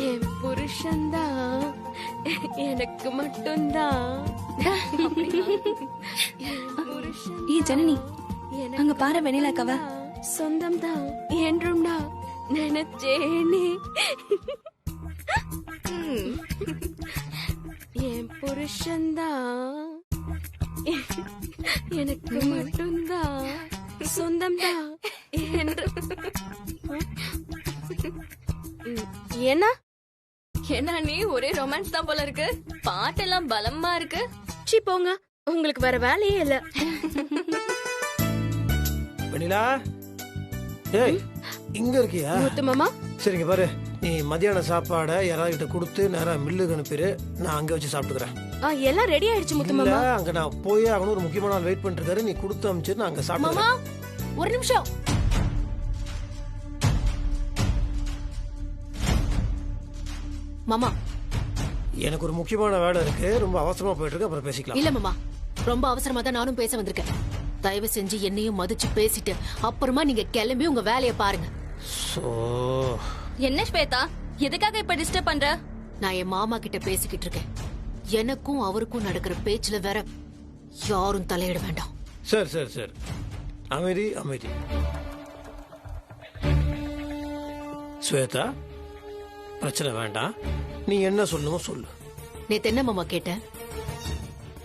என் புருஷன்தான் எனக்கு மட்டும்தான். ஜனனி, அங்க பாரு வெண்ணிலாக்காவ. சொந்தம் தான் என்றும்டா நினைச்சேனே. என் புருஷன்தான் எனக்கு மட்டும்தான் சொந்தம் தான் என்று. என்ன என்ன நீ ஒரே ரொமான்ஸ் தான் போல இருக்கு. பாட்டெல்லாம் பலமா இருக்கு. சி போங்க, உங்களுக்கு வேற வேலையே இல்ல. வெண்ணிலா, ஏய் இங்க இருக்கியா? முத்து மாமா, சரிங்க பாரு, நீ மதியான சாப்பாடை யாராவது கொடுத்து நேரா மில்லுக்கு அனுப்பிடு, நான் அங்க வச்சு சாப்பிட்டுக்கிறேன். எல்லாம் ரெடி ஆயிடுச்சு முத்து மாமா. அங்க நான் போய் ஆகணும், ஒரு முக்கியமான ஆள் வெயிட் பண்ணிட்டு இருக்காரு. நீ கொடுத்து அனுப்பிச்சு நான் அங்க சாப்பிடுறேன். மாமா ஒரு நிமிஷம். மாமா எனக்கு ஒரு முக்கியமான வேலை இருக்கு, ரொம்ப அவசரமா போயிட்டு இருக்கு, அப்புறம் பேசிக்கலாம். இல்ல மாமா, ரொம்ப அவசரமா தான் நானும் பேச வந்திருக்கேன். தயவு செஞ்சு என்னையும் மதிச்சு பேசிட்டு அப்புறமா நீங்க கிளம்பி உங்க வேலையை பாருங்க. என்ன ஸ்வேதா, எதுக்காக இப்ப டிஸ்டர்ப் பண்ற? நான் என் மாமா கிட்ட பேசிக்கிட்டு இருக்கேன். எனக்கும் அவருக்கும் நடக்கிற பேச்சுல வேற யாரும் தலையிட வேண்டாம். சரி சரி சரி, அமைதி அமைதி. ஸ்வேதா, பிரச்சனை வேண்டாம், நீ என்ன சொல்லணுமோ சொல்லு. நேத்து என்ன மாமா கேட்டேன்?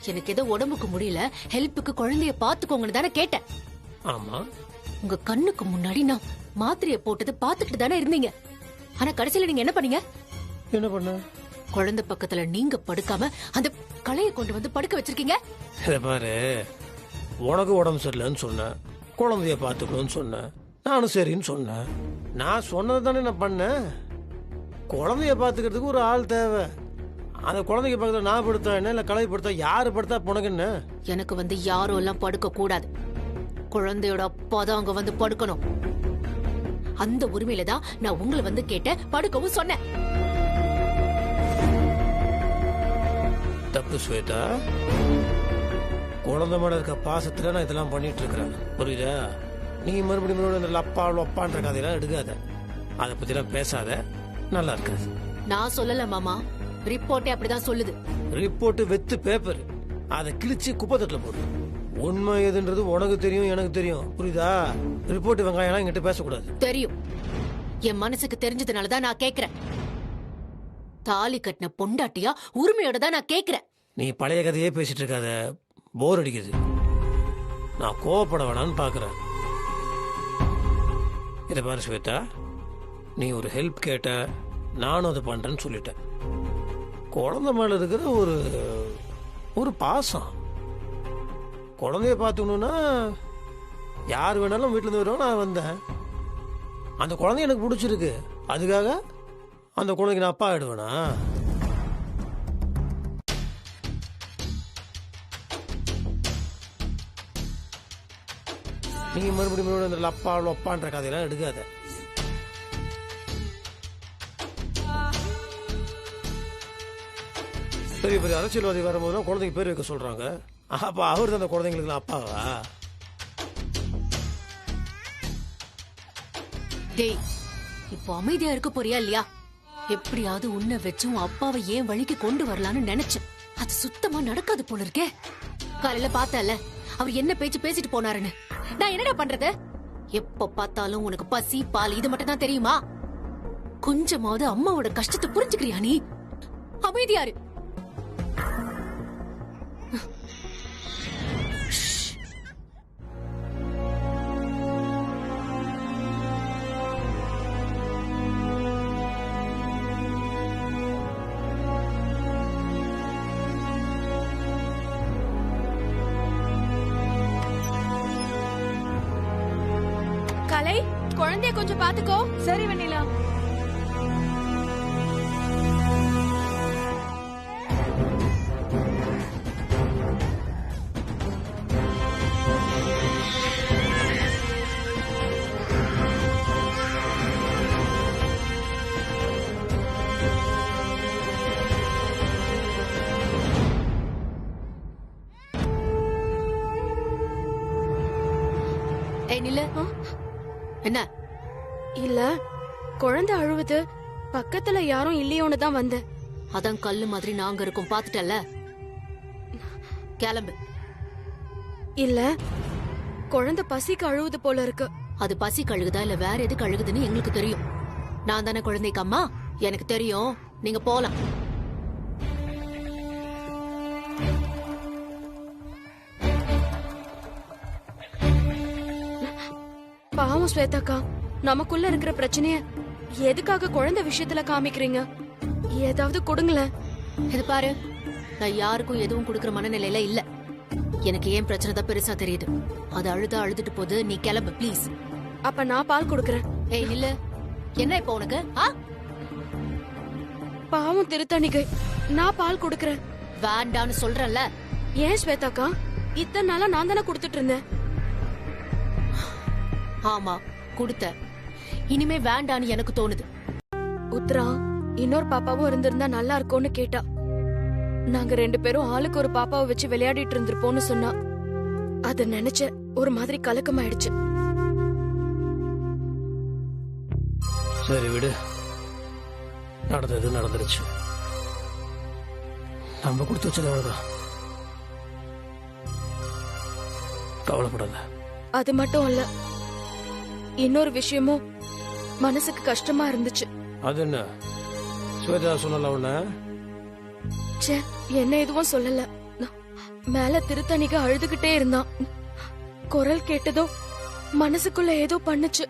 எனக்கு ஏதோ உடம்புக்கு முடியல, ஹெல்ப்புக்கு குழந்தைய பாத்துக்கோங்கன்னு தானே கேட்டேன். ஆமா, உங்க கண்ணுக்கு முன்னாடி நான் மாத்திரைய போட்டது பாத்துக்கிட்டு தானே இருந்தீங்க. ஆனா கடைசியில நீங்க என்ன பண்ணீங்க? என்ன பண்ண? குழந்தை பக்கத்துல நீங்க படுக்காம அந்த களைய கொண்டு வந்து படுக்க வச்சிருக்கீங்க. இத பாரு, உனக்கு உடம்பு சரியில்லைன்னு சொன்ன, குழந்தைய பாத்துக்கணும்னு சொன்ன, நானும் சரின்னு சொன்னேன். நான் சொன்னது தானே நான் பண்ணேன். குழந்தைய பாத்துக்கிறதுக்கு ஒரு ஆள் தேவை. அந்த குழந்தைக்கு பக்கத்துல நான் படுத்தா என்ன, இல்ல கலை படுத்தா, யாரு படுத்தா உனக்கு என்ன? எனக்கு வந்து யாரும் எல்லாம் படுக்க கூடாது. குழந்தையோட அப்பா தான் அங்க வந்து படுக்கணும். அந்த உரிமையில தான் நான் உங்களை வந்து கேட்டேன், படுக்கவும் சொன்னேன். தப்பு ஸ்வேதா, குழந்தை மேல இருக்க பாசத்துல நான் இதெல்லாம் பண்ணிட்டு இருக்கிறேன், புரியுதா? நீ மறுபடியும் இந்த லப்பா லொப்பான்ற கதையெல்லாம் எடுக்காத, அதை பத்தி எல்லாம் பேசாத, நல்லா இருக்காது. நான் சொல்லல மாமா, ரிப்போர்ட்டே அப்படிதான் சொல்லுது. ரிப்போர்ட் வெத்து பேப்பர், அதை கிழிச்சு குப்பை தட்டுல போடு. உண்மை எதுன்றது உனக்கு தெரியும், எனக்கு தெரியும், புரியுதா? ரிப்போர்ட் வெங்காயம் என்கிட்ட பேசக்கூடாது. தெரியும், என் மனசுக்கு தெரிஞ்சதுனாலதான் நான் கேக்குறேன். தாலி கட்டின பொண்டாட்டியா உரிமையோட தான் நான் கேக்குறேன். நீ பழைய கதையே பேசிட்டு இருக்காத, போர் அடிக்குது. நான் கோவப்பட வேணான்னு பாக்குறேன். இதை பாரு ஸ்வேதா, நீ ஒரு ஹெல்ப் கேட்ட, நானும் அதை பண்றேன்னு சொல்லிட்டேன். குழந்தை மேல இருக்கிற ஒரு பாசம், குழந்தைய பார்த்துக்கணும்னா யார் வேணாலும் வீட்டுல இருந்து வருவோம். நான் வந்தேன், அந்த குழந்தை எனக்கு பிடிச்சிருக்கு, அதுக்காக அந்த குழந்தைக்கு நான் அப்பா ஆயிடுவேனா? நீங்க மறுபடியும் இந்த லப்பா லொப்பான்ற கதையெல்லாம் எடுக்காத. பெரிய பெரிய அரசியல்வாதி வரும்போது குழந்தைக்கு பேர் வைக்க சொல்றாங்க. அப்ப அவர் தான் அந்த குழந்தைங்களுக்கு அப்பாவா? டேய், இப்போ அமைதியா இருக்க போறியா இல்லையா? எப்படியாவது உன்னை வச்சும் அப்பாவை ஏன் வழிக்கு கொண்டு வரலான்னு நினைச்சேன். அது சுத்தமா நடக்காது போல இருக்கே. காலையில பார்த்தல அவர் என்ன பேச்சு பேசிட்டு போனாருன்னு. நான் என்னடா பண்றது? எப்ப பார்த்தாலும் உனக்கு பசி பால் இது மட்டும் தான் தெரியுமா? கொஞ்சமாவது அம்மாவோட கஷ்டத்தை புரிஞ்சுக்கிறியா நீ? அமைதியாரு. கலை, குழந்தைய கொஞ்சம் பாத்துக்கோ. சரி வெண்ணிலா. ஏய் நில்லு. என்ன இல்ல குழந்தை அழுவுது, பக்கத்துல யாரும் இல்லையோன்னு தான் வந்தேன். அதான் கல்லு மாதிரி நாங்க இருக்கோம் பாத்துட்டல. கிளம்பு. இல்ல குழந்தை பசிக்கு அழுவுது போல இருக்கு. அது பசி கழுகுதா இல்ல வேற எது கழுகுதுன்னு எங்களுக்கு தெரியும். நான் தானே குழந்தைக்கு அம்மா, எனக்கு தெரியும். நீங்க போலாம். பாவம் ஸ்வேதாக்கா, நமக்குள்ள இருக்கிற பிரச்சனைய எதுக்காக குழந்தை விஷயத்துல காமிக்கிறீங்க? ஏதாவது கொடுங்களேன். இது பாரு, நான் யாருக்கும் எதுவும் கொடுக்கற மனநிலையில இல்ல. எனக்கு ஏன் பிரச்சனை தான் பெருசா தெரியுது. அது அழுதுட்டு போது. நீ கிளம்பு ப்ளீஸ். அப்ப நான் பால் கொடுக்கறேன். ஏய் இல்ல, என்ன இப்ப உனக்கு? பாவம் திருத்தணிகை, நான் பால் கொடுக்கறேன். வேண்டான்னு சொல்றேன்ல. ஏன் ஸ்வேதாக்கா, இத்தனை நாளா நான் தானே கொடுத்துட்டு இருந்தேன். ஆமா குடுத்த, இனிமே வேண்டான்னு எனக்கு தோணுது. உத்ரா இன்னொரு பாப்பாவும் இருந்திருந்தா நல்லா இருக்கும்னு கேட்டா. நாங்க 2 பேரும் ஆளுக்கு ஒரு பாப்பாவை வச்சு விளையாடிட்டு இருந்திருப்போம்னு சொன்னா. அத நினைச்ச ஒரு மாதிரி கலக்கமாயிடுச்சு. சரி விடு, நடந்தது நடந்துருச்சு. நம்ம கொடுத்து வச்சது அவ்வளவுதான், கவலைப்படாத. அது மட்டும் இல்ல, இன்னொரு விஷயமும் மனசுக்கு கஷ்டமா இருந்துச்சு. அது என்ன? ஸ்வேதா சொன்னல உன்ன? ச்சே, என்ன எதுவும் சொல்லல. மேல திருத்தணிக அழுதுகிட்டே இருந்தான். குரல் கேட்டதும் மனசுக்குள்ள ஏதோ பண்ணுச்சு.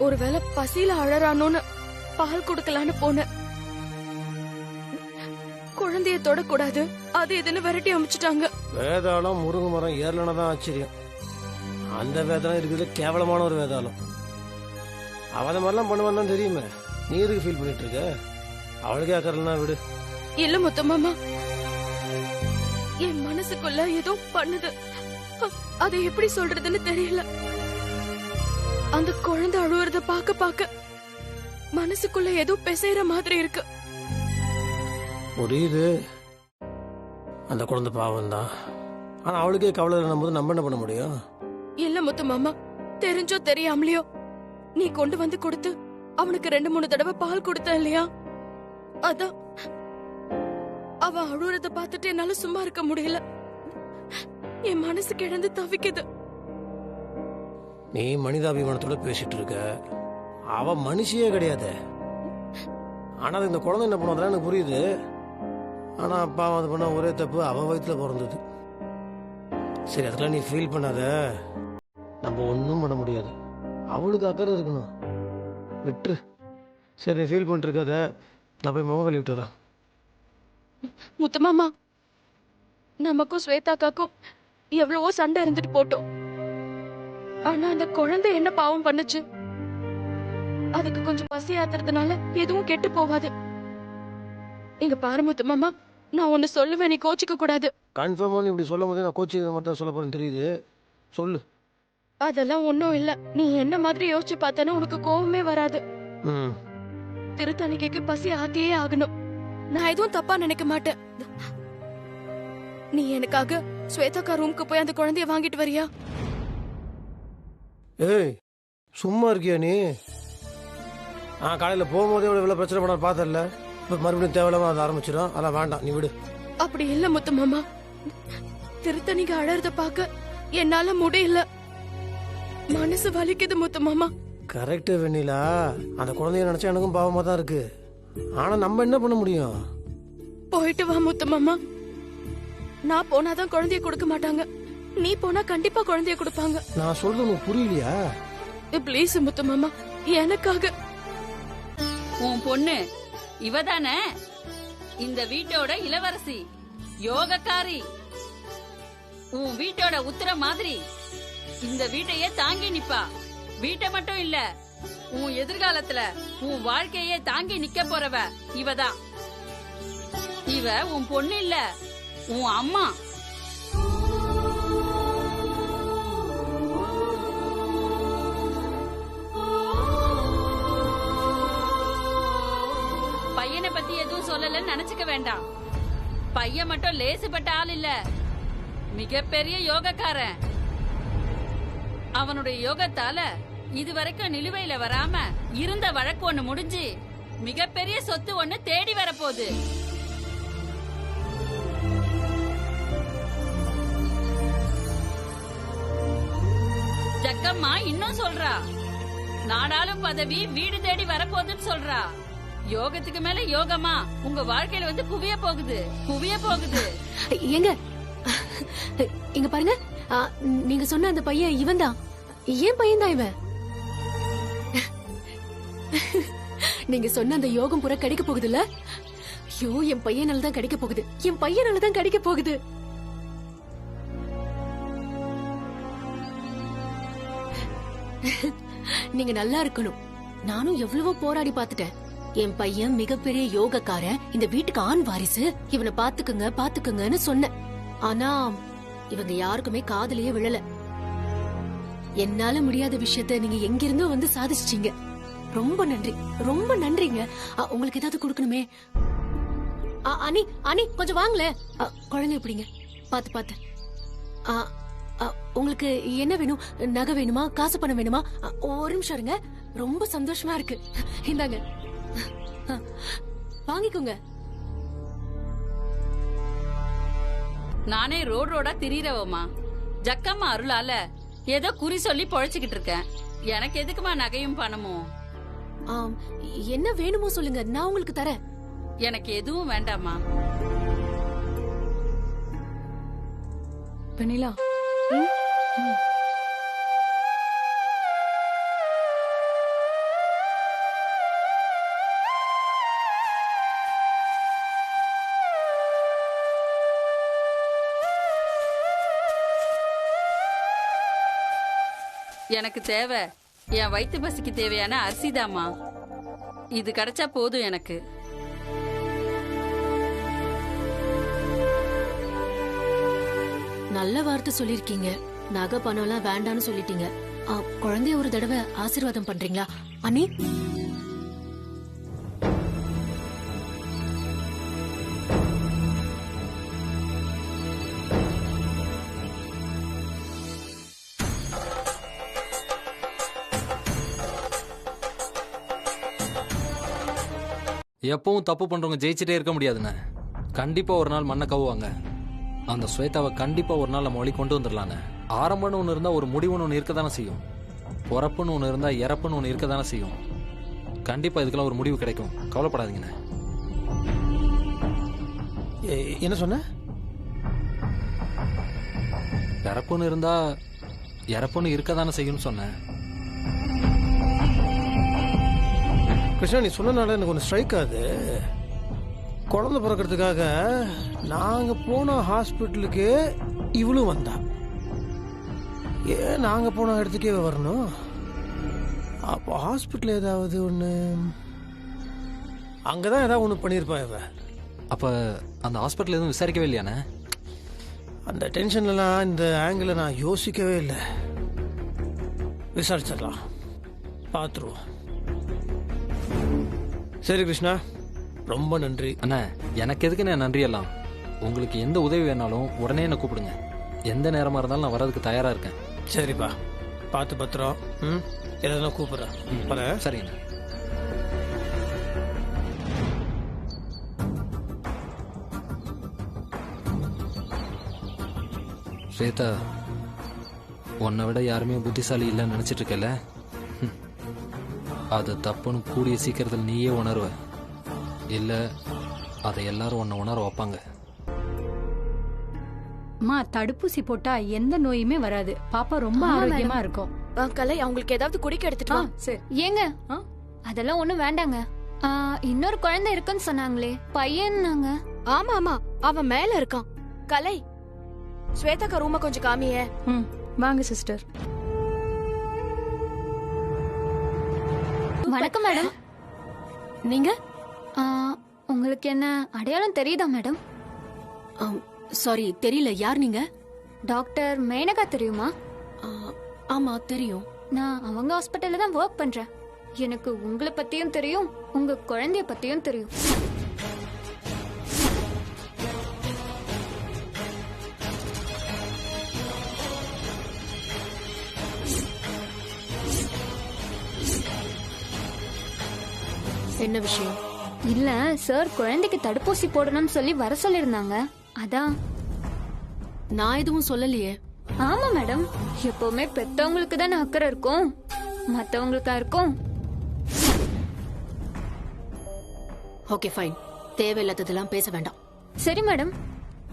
ஒருவேளை பசியில அழறானோன்னு பால் கொடுக்கலான்னு போனேன். குழந்தைய தொடக்கூடாது, அது இதுன்னு விரட்டி அமைச்சிட்டாங்க. வேதாளம் முருங்கை மரம் ஏறலனதான் ஆச்சரியம். அந்த வேதாளம் இருக்குது கேவலமான ஒரு வேதாளம். அவத மாதிரிலாம் பண்ணுவான்னு தான் தெரியுமே. நீ எதுக்கு ஃபீல் பண்ணிட்டு இருக்க? அவளுக்கே ஆக்கறலனா விடு. இல்ல முத்தம்மாமா, என் மனசுக்குள்ள ஏதோ பண்ணுது. அதை எப்படி சொல்றதுன்னு தெரியல. அந்த குழந்தை அழுவுறத பாக்க மனசுக்குள்ள ஏதோ பிசைற மாதிரி இருக்கு. புரியுது, அந்த குழந்தை பாவம் தான். ஆனா அவளுக்கே கவலை இல்லைன்னும் போது நம்ம என்ன பண்ண முடியும்? இல்ல முத்தம்மாமா, தெரிஞ்சோ தெரியாமலையோ நீ கொண்டு வந்து கொடுத்து அவனுக்கு 2-3 தடவை பால் கொடுத்த இல்லையா? அதான் அவ அழுறத பார்த்துட்டு என்னால சும்மா இருக்க முடியல. என் மனசு கிடந்து தவிக்குது. நீ மனிதாபிமானத்தோட பேசிட்டு இருக்க, அவ மனுஷியே கிடையாது. ஆனா இந்த குழந்தை என்ன பண்ணுவதெல்லாம் எனக்கு புரியுது. ஆனா அப்பா அது பண்ண ஒரே தப்பு, அவ வயிற்றுல பிறந்தது. சரி, அதெல்லாம் நீ ஃபீல் பண்ணாத. நம்ம ஒன்றும் பண்ண முடியாது. அவளுக்கு அக்கறை இருக்கணும், விட்டுரு. சரி, ஃபீல் பண்ணிட்டு இருக்காத. நான் போய் முகம் கழுவி விட்டுறேன். முத்தமாமா, நமக்கும் ஸ்வேதாக்காக்கும் எவ்வளவோ சண்டை இருந்துட்டு போட்டோம். ஆனா அந்த குழந்தை என்ன பாவம் பண்ணுச்சு? அதுக்கு கொஞ்சம் பசி ஆத்துறதுனால எதுவும் கெட்டு போவாது. இங்க பாரு முத்தமாமா, நான் ஒன்னு சொல்லுவேன், நீ கோச்சிக்க கூடாது. கன்ஃபார்மா நீ இப்படி சொல்லும் போதே நான் கோச்சி மட்டும் சொல்ல போறேன்னு தெரியுது. சொல்லு. அதெல்லாம் ஒண்ணும் இல்ல. நீ என்ன மாதிரி யோசிச்சு பார்த்தனா உனக்கு கோவமே வராது. திருத்தணிக்கைக்கு பசி ஆத்தியே ஆகணும். நான் எதுவும் தப்பா நினைக்க மாட்டேன். நீ எனக்காக ஸ்வேதாக்கா ரூமுக்கு போய் அந்த குழந்தைய வாங்கிட்டு வரியா? ஏய், சும்மா இருக்கியா நீ? காலையில போகும்போதே இவ்வளவு பிரச்சனை பண்ண பார்த்தல. இப்ப மறுபடியும் தேவையில்லாம அதை ஆரம்பிச்சிடும். அதெல்லாம் வேண்டாம், நீ விடு. அப்படி இல்ல முத்துமாமா, திருத்தணிக்கு அழறத பார்க்க என்னால முடியல. மனசு வலிக்குது முத்துமாமா. கரெக்ட் வெண்ணிலா, அந்த குழந்தைய நினைச்சா எனக்கும் பாவமா தான் இருக்கு. ஆனா நம்ம என்ன பண்ண முடியும்? போயிட்டு வா முத்துமாமா. நான் போனாதான் குழந்தைய கொடுக்க மாட்டாங்க. நீ போனா கண்டிப்பா குழந்தைய கொடுப்பாங்க. நான் சொல்றது உனக்கு புரியலையா? ப்ளீஸ் முத்துமாமா, எனக்காக. உன் பொண்ணு இவதானே இந்த வீட்டோட இளவரசி, யோகக்காரி. உன் வீட்டோட உத்தர மாதிரி இந்த வீட்டையே தாங்கி நிப்பா. வீட்டை மட்டும் இல்ல, உன் எதிர்காலத்துல உன் வாழ்க்கையே தாங்கி நிக்க போறவ இவதான். இவ உன் பொண்ணு இல்ல, உன் அம்மா. பையனை பத்தி எதுவும் சொல்லலன்னு நினைச்சுக்க வேண்டாம். பையன் மட்டும் லேசுப்பட்ட ஆள் இல்ல, மிகப்பெரிய யோகக்காரன். அவனுடைய யோகத்தால இதுவரைக்கும் நிலுவையில வராம இருந்த வழக்கு ஒண்ணு முடிஞ்சு மிகப்பெரிய சொத்து ஒண்ணு தேடி வரப்போகுது. ஜக்கம்மா இன்னும் சொல்றா, நாடாளும் பதவி வீடு தேடி வரப்போகுதுன்னு சொல்றா. யோகத்துக்கு மேல யோகமா உங்க வாழ்க்கையில வந்து குவிய போகுது. ஏங்க இங்க பாருங்க, நீங்க சொன்ன அந்த பையன் இவன் தான். ஏன் பையன் தான் இவன்? நீங்க சொன்ன அந்த யோகம் புற கிடைக்க போகுதுல்ல? ஐயோ, என் பையனால தான் கிடைக்க போகுது, என் பையனால தான் கிடைக்க போகுது. நீங்க நல்லா இருக்கணும். நானும் எவ்வளவோ போராடி பாத்துட்டேன். என் பையன் மிகப்பெரிய யோகக்காரன், இந்த வீட்டுக்கு ஆண் வாரிசு, இவனை பாத்துக்குங்கன்னு சொன்னேன். ஆனா இவங்க யாருக்குமே காதலியே விழல. என்னால முடியாத விஷயத்த நீங்க எங்கிருந்தோ வந்து சாதிச்சிட்டீங்க. ரொம்ப நன்றி, ரொம்ப நன்றிங்க. உங்களுக்கு ஏதாவது கொடுக்கணுமே? அனி கொஞ்சம் வாங்கல. குழந்தை எப்படிங்க? பாத்து. உங்களுக்கு என்ன வேணும்? நகை வேணுமா? காசு பணம் வேணுமா? ஒரு நிமிஷம் இருங்க. ரொம்ப சந்தோஷமா இருக்கு. இந்தாங்க, வாங்கிக்கோங்க. நானே ரோடா திரியறவமா, ஜக்கம்மா அருளால ஏதோ குறி சொல்லி பொழைச்சுக்கிட்டு இருக்கேன். எனக்கு எதுக்குமா நகையும் பணமும்? என்ன வேணுமோ சொல்லுங்க, நான் உங்களுக்கு தரேன். எனக்கு எதுவும் வேண்டாமா. வெண்ணிலா, எனக்கு தேவை என் வயிற்று பசிக்கு தேவையான அரிசிதாமா. இது கிடைச்சா போதும் எனக்கு. நல்ல வார்த்தை சொல்லிருக்கீங்க. நகை பணம் எல்லாம் வேண்டான்னு சொல்லிட்டீங்க. குழந்தைய ஒரு தடவை ஆசீர்வாதம் பண்றீங்களா அண்ணி? எப்பவும் தப்பு பண்றவங்க ஜெயிச்சிட்டே இருக்க முடியாதுண்ணே. கண்டிப்பா ஒரு நாள் மண்ணை கவுவாங்க. அந்த ஸ்வேதாவை கண்டிப்பா ஒரு நாள் நம்ம வழி கொண்டு வந்துடலாண்ணே. ஆரம்பம்னு ஒன்று இருந்தா ஒரு முடிவுன்னு ஒன்று இருக்க தானே செய்யும். பிறப்புன்னு ஒன்று இருந்தா இறப்புன்னு ஒன்று இருக்க தானே செய்யும். கண்டிப்பா இதுக்கெல்லாம் ஒரு முடிவு கிடைக்கும், கவலைப்படாதீங்கண்ணே. என்ன சொன்ன? பிறப்புன்னு இருந்தா இறப்புன்னு இருக்க தானே செய்யும்னு சொன்னேன். கிருஷ்ணா, நீ சொன்னனால எனக்கு ஒன்று ஸ்ட்ரைக் ஆகுது. குழந்தை பிறக்கிறதுக்காக நாங்க போன ஹாஸ்பிட்டலுக்கு இவளும் வந்தா. ஏன் நாங்க போன இடத்துக்கே வரணும்? அப்போ ஹாஸ்பிட்டல் ஏதாவது ஒன்று, அங்கதான் ஏதாவது ஒன்று பண்ணியிருப்பா இவ. அப்ப அந்த ஹாஸ்பிட்டல் எதுவும் விசாரிக்கவே இல்லையாண்ணே? அந்த டென்ஷன்லாம் இந்த ஆங்கிள் நான் யோசிக்கவே இல்லை. விசாரிச்சிடலாம், பார்த்துருவோம். சரி கிருஷ்ணா, ரொம்ப நன்றி. அண்ணா, எனக்கு எதுக்குண்ணே நன்றி எல்லாம்? உங்களுக்கு எந்த உதவி வேணாலும் உடனே என்ன கூப்பிடுங்க. எந்த நேரமா இருந்தாலும் நான் வர்றதுக்கு தயாரா இருக்கேன். சரிப்பா, பார்த்து பத்திரம். எதாவது கூப்பிடுறேன். சரிங்க. ஸ்வேதா, உன்னை விட யாருமே புத்திசாலி இல்லைன்னு நினைச்சிட்டு இருக்கல. அது தப்புன்னு கூடிய சீக்கிரத்தில் நீயே உணர்வ. இல்ல அதை எல்லாரும் உன்னை உணர வைப்பாங்க. தடுப்பூசி போட்டா எந்த நோயுமே வராது. பாப்பா ரொம்ப ஆரோக்கியமா இருக்கும். கலை, அவங்களுக்கு ஏதாவது குடிக்க எடுத்துட்டு வா. சரி. ஏங்க அதெல்லாம் ஒண்ணும் வேண்டாங்க. இன்னொரு குழந்தை இருக்குன்னு சொன்னாங்களே, பையன்னாங்க. ஆமா, அவன் மேல இருக்கான். கலை, ஸ்வேதாக்கா ரூம கொஞ்சம் காமியே. வாங்க சிஸ்டர். வணக்கம் மேடம். நீங்க? உங்களுக்கு என்ன அடையாளம் தெரியுதா மேடம்? சாரி, தெரியல. யார் நீங்க? டாக்டர் மேனகா தெரியுமா? ஆமா தெரியும். நான் அவங்க ஹாஸ்பிட்டல்ல தான் ஒர்க் பண்றேன். எனக்கு உங்களை பத்தியும் தெரியும், உங்க குழந்தைய பத்தியும் தெரியும். என்ன விஷயம்? இல்ல சார் குழந்தைக்கு தடுப்பூசி போடணும்னு சொல்லி வர சொல்லிருந்தாங்க. அதான். நான் எதுவும் சொல்லலையே. ஆமா மேடம், எப்பவுமே பெத்தவங்களுக்கு தானே அக்கறை இருக்கும், மத்தவங்களுக்கா இருக்கும். ஓகே ஃபைன், தேவையில்லாததெல்லாம் பேச வேண்டாம். சரி மேடம்,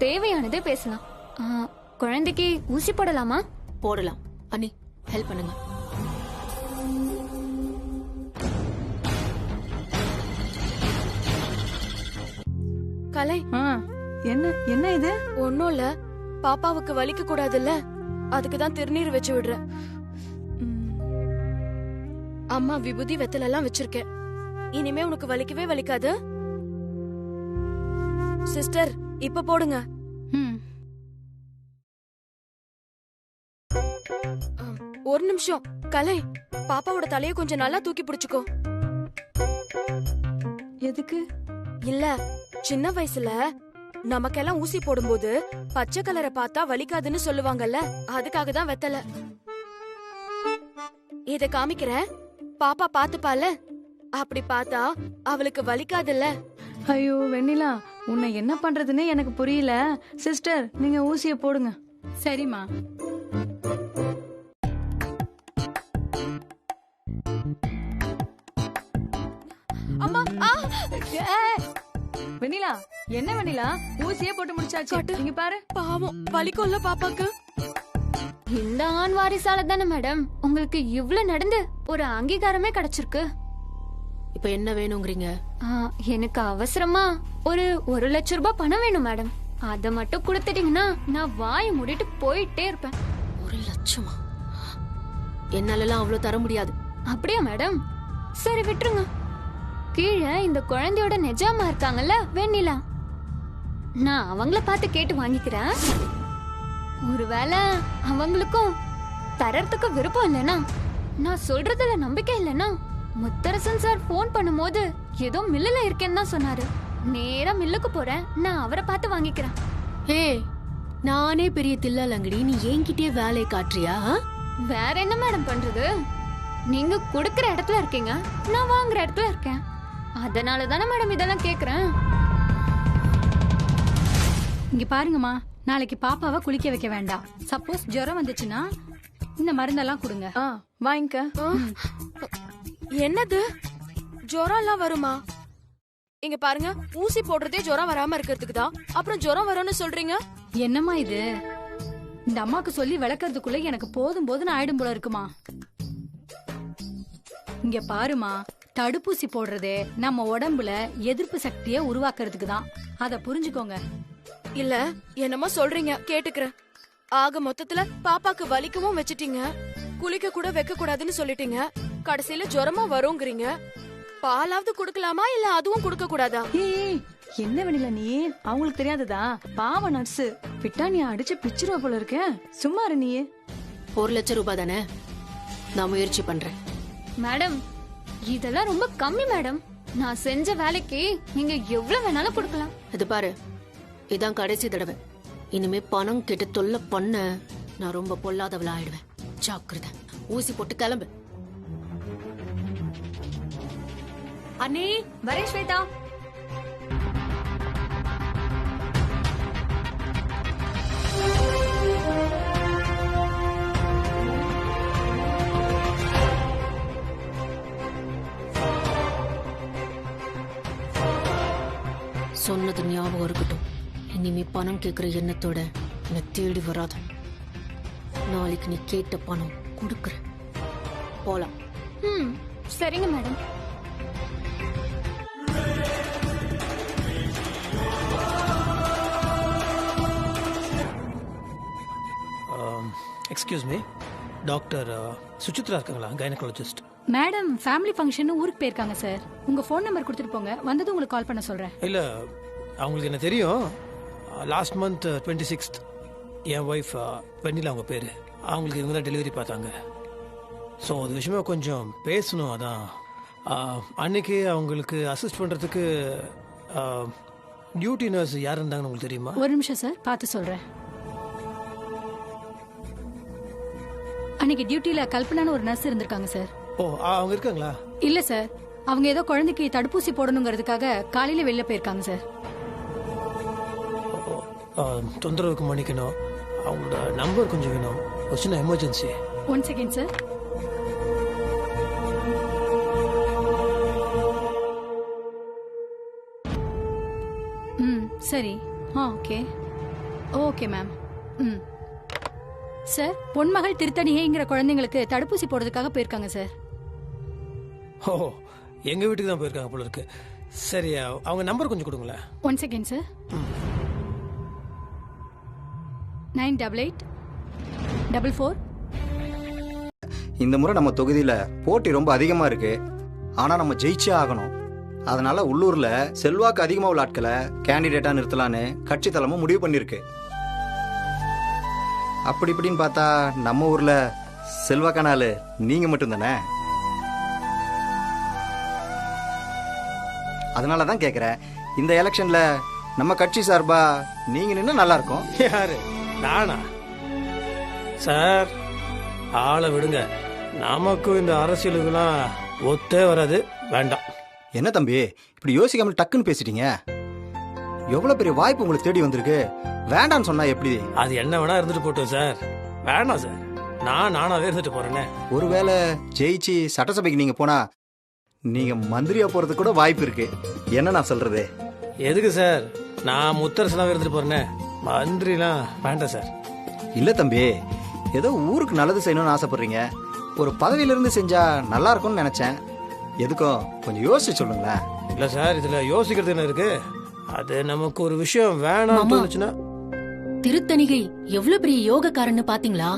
தேவையானதே பேசலாம். குழந்தைக்கு ஊசி போடலாமா? போடலாம். அண்ணி ஹெல்ப் பண்ணுங்க. கலை, என்ன என்ன இது? ஒன்னும் இல்ல, பாப்பாவுக்கு வலிக்க கூடாதுல்ல, அதுக்குதான் திருநீர் வச்சு விடுறேன். அம்மா விபூதி வெத்தல எல்லாம் வச்சிருக்கேன். இனிமே உனக்கு வலிக்கவே வலிக்காது. சிஸ்டர், இப்ப போடுங்க. ஒரு நிமிஷம். கலை, பாப்பாவோட தலைய கொஞ்சம் நல்லா தூக்கி பிடிச்சுக்கோ. எதுக்கு? இல்ல, சின்ன வயசுல நமக்கெல்லாம் ஊசி போடும்போது பச்சை கலரை பார்த்தா வலிக்காதுன்னு சொல்லுவாங்கல்ல, அதுக்காக தான் வெத்தல. இத காமிக்கிறேன், பாப்பா பாத்துப்பால. அப்படி பார்த்தா அவளுக்கு வலிக்காதுல்ல. ஐயோ வெண்ணிலா, உன்னை என்ன பண்றதுன்னு எனக்கு புரியல. சிஸ்டர், நீங்க ஊசிய போடுங்க. சரிம்மா. அம்மா, வெண்ணிலா, என்ன வெண்ணிலா, ஊசியே போட்டு முடிச்சாச்சு. இங்க பாரு. பாவம், வலிக்கும்ல பாப்பாக்கு. இந்த ஆண் வாரிசால தானே மேடம் உங்களுக்கு இவ்ளோ நடந்து ஒரு அங்கீகாரமே கிடைச்சிருக்கு. இப்ப என்ன வேணுங்கிறீங்க? எனக்கு அவசரமா ஒரு 1,00,000 ரூபாய் பணம் வேணும் மேடம். அத மட்டும் கொடுத்துட்டீங்கன்னா நான் வாயை மூடிட்டு போயிட்டே இருப்பேன். 1,00,000? என்னாலலாம் அவ்வளவு தர முடியாது. அப்படியா மேடம்? சரி விட்டுருங்க. கீழே இந்த குழந்தையோட நிஜாமா இருக்காங்கல்ல, வெண்ணிலா, நான் அவங்கள பார்த்து கேட்டு வாங்கிக்கிறேன். ஒருவேளை அவங்களுக்கும் தரத்துக்கு விருப்பம் இல்லைன்னா, நான் சொல்றதுல நம்பிக்கை இல்லைன்னா, முத்தரசன் சார் போன் பண்ணும்போது ஏதோ மில்லுல இருக்கேன்னு தான் சொன்னாரு. நேரா மில்லுக்கு போறேன், நான் அவரை பார்த்து வாங்கிக்கிறேன். ஏய், நானே பெரிய தில்லாலங்கடி, நீ என்கிட்டயே வேலையை காட்டுறியா? வேற என்ன மேடம் பண்றது? நீங்க கொடுக்கற இடத்துல இருக்கீங்க, நான் வாங்குற இடத்துல இருக்கேன். அதனால தானே மேடம் இதெல்லாம் கேக்குறேன். இங்க பாருங்கம்மா, நாளைக்கு பாப்பாவை குளிக்க வைக்க வேண்டாம். சப்போஸ் ஜுரம் வந்துச்சுன்னா இந்த மருந்தெல்லாம் கொடுங்க. வாங்கிக்க. என்னது, ஜுரம் எல்லாம் வருமா? இங்க பாருங்க, ஊசி போடுறதே ஜுரம் வராம இருக்கிறதுக்கு தான், அப்புறம் ஜுரம் வரும்னு சொல்றீங்க. என்னம்மா இது? இந்த அம்மாக்கு சொல்லி விளக்கறதுக்குள்ள எனக்கு போதும் போதுன்னு ஆயிடும் போல இருக்குமா. இங்க பாருமா, தடுப்பூசி போடுறதே நம்ம உடம்புல எதிர்ப்பு சக்தியை உருவாக்குறதுக்கு தான். அத புரிஞ்சுக்கோங்க. இல்ல, என்னமோ சொல்றீங்க, கேட்டுக்கிறேன். ஆக மொத்தத்துல பாப்பாக்கு வலிக்கவும் வச்சிட்டீங்க, குளிக்க கூட வைக்க கூடாதுன்னு சொல்லிட்டீங்க, கடைசியில ஜுரமா வருங்கிறீங்க. பாலாவது குடுக்கலாமா இல்ல அதுவும் குடுக்க கூடாதா? ஏய், என்ன வெண்ணிலா நீ, அவங்களுக்கு தெரியாததா? பாவ நர்ஸ் விட்டா நீ அடிச்சு பிச்சிருவா போல இருக்க. சும்மா இரு நீ. 1,00,000 ரூபாய் தானே, நான் முயற்சி பண்றேன். மேடம், இதெல்லாம் ரொம்ப கம்மி மேடம். நான் செஞ்ச வேலைக்கு நீங்க எவ்வளவு வேணாலும் கொடுக்கலாம். இது பாரு, இதான் கடைசி தடவை. இனிமே பணம் கேட்டு தொல்லை பண்ண நான் ரொம்ப பொல்லாதவளா ஆயிடுவேன். ஜாக்கிரதை. ஊசி போட்டு கிளம்பு. அண்ணே, வரேன் ஸ்வேதா. சொன்னது ஞாபகம் இருக்கட்டும். இனிமே பணம் கேட்கிற எண்ணத்தோட என்னை தேடி வராத. நாளைக்கு நீ கேட்ட பணம் கொடுக்குற. போலாம். சரிங்க madam. Excuse me, doctor Suchitra இருக்காங்களா? கைனகாலஜிஸ்ட். மேடம் ஃபேமிலி ஃபங்க்ஷன் ஊருக்கு போயிருக்காங்க சார். உங்க ஃபோன் நம்பர் கொடுத்துட்டு போங்க, வந்தது உங்களுக்கு கால் பண்ண சொல்றேன். இல்ல, அவங்களுக்கு என்ன தெரியும். லாஸ்ட் மந்த் 26th என் ஒய்ஃப் வெண்ணிலா அவங்க பேரு, அவங்களுக்கு இவங்க தான் டெலிவரி பார்த்தாங்க. ஸோ அது விஷயமா கொஞ்சம் பேசணும். அதான் அன்னைக்கு அவங்களுக்கு அசிஸ்ட் பண்றதுக்கு டியூட்டி நர்ஸ் யார் இருந்தாங்கன்னு உங்களுக்கு தெரியுமா? ஒரு நிமிஷம் சார், பார்த்து சொல்றேன். அன்னைக்கு டியூட்டில கல்பனான்னு ஒரு நர்ஸ் இருந்திருக்காங்க சார். ஓ, அவங்க இருக்காங்களா? இல்ல சார், அவங்க ஏதோ குழந்தைக்கு தடுப்பூசி போடணுங்கிறதுக்காக காலையில வெளில போயிருக்காங்க சார். தொந்தரவுக்கு மன்னிக்கணும். அவங்களோட நம்பர் கொஞ்சம் வேணும், ஒரு சின்ன எமர்ஜென்சி. 1 second sir. சரி. Okay okay ma'am. Sir, Ponmagal திருத்தணியேங்கிற குழந்தைங்களுக்கு தடுப்பூசி போடுறதுக்காக போயிருக்காங்க சார். ஓ, எங்க வீட்டுக்கு தான் போயிருக்காங்க போல இருக்கு. சரி, அவங்க நம்பர் கொஞ்சம் கொடுங்களேன். 1 செகண்ட் சார். 98844. இந்த முறை நம்ம தொகுதியில போட்டி ரொம்ப அதிகமா இருக்கு. ஆனா நம்ம ஜெயிச்சே ஆகணும். அதனால உள்ளூர்ல செல்வாக்கு அதிகமா உள்ள ஆட்களை கேண்டிடேட்டா நிறுத்தலான்னு கட்சி தலைமை முடிவு பண்ணிருக்கு. அப்படி இப்படின்னு பார்த்தா நம்ம ஊர்ல செல்வாக்கான ஆளு நீங்க மட்டும் தானே. அதனாலதான் கேக்குறேன், இந்த எலெக்ஷன்ல நம்ம கட்சி சார்பா நீங்க நின்னா நல்லா இருக்கும். யாரு, நானா? சார், ஆளை விடுங்க. நமக்கும் இந்த அரசியலுக்குலாம் ஒத்தே வராது, வேண்டாம். என்ன தம்பி இப்படி யோசிக்காம டக்குன்னு பேசிட்டீங்க? எவ்வளவு பெரிய வாய்ப்பு உங்களுக்கு தேடி வந்திருக்கு, வேண்டான்னு சொன்னா எப்படி? அது என்ன வேணா இருந்துட்டு போட்டோம் சார். வேண்டாம் சார், நானாவே இருந்துட்டு போறேனே. ஒருவேளை ஜெயிச்சு சட்டசபைக்கு நீங்க போனா நீங்க மந்திரியா போறதுக்கு கூட வாய்ப்பு இருக்கு. என்ன நான் சொல்றது? எதுக்கு சார், நான் முத்தரசனாவே இருந்துட்டு போறேனே, மந்திரிலாம் வேண்டாம் சார். இல்ல தம்பி, ஏதோ ஊருக்கு நல்லது செய்யணும்னு ஆசைப்படுறீங்க. ஒரு பதவியில இருந்து செஞ்சா நல்லா இருக்கும்னு நினைச்சேன். எதுக்கும் கொஞ்சம் யோசிச்சு சொல்லுங்களேன். இல்ல சார், இதுல யோசிக்கிறது என்ன இருக்கு? அது நமக்கு ஒரு விஷயம் வேணாம் தோணுச்சுன்னா. திருத்தணிகை எவ்வளவு பெரிய யோகக்காரன்னு பாத்தீங்களா?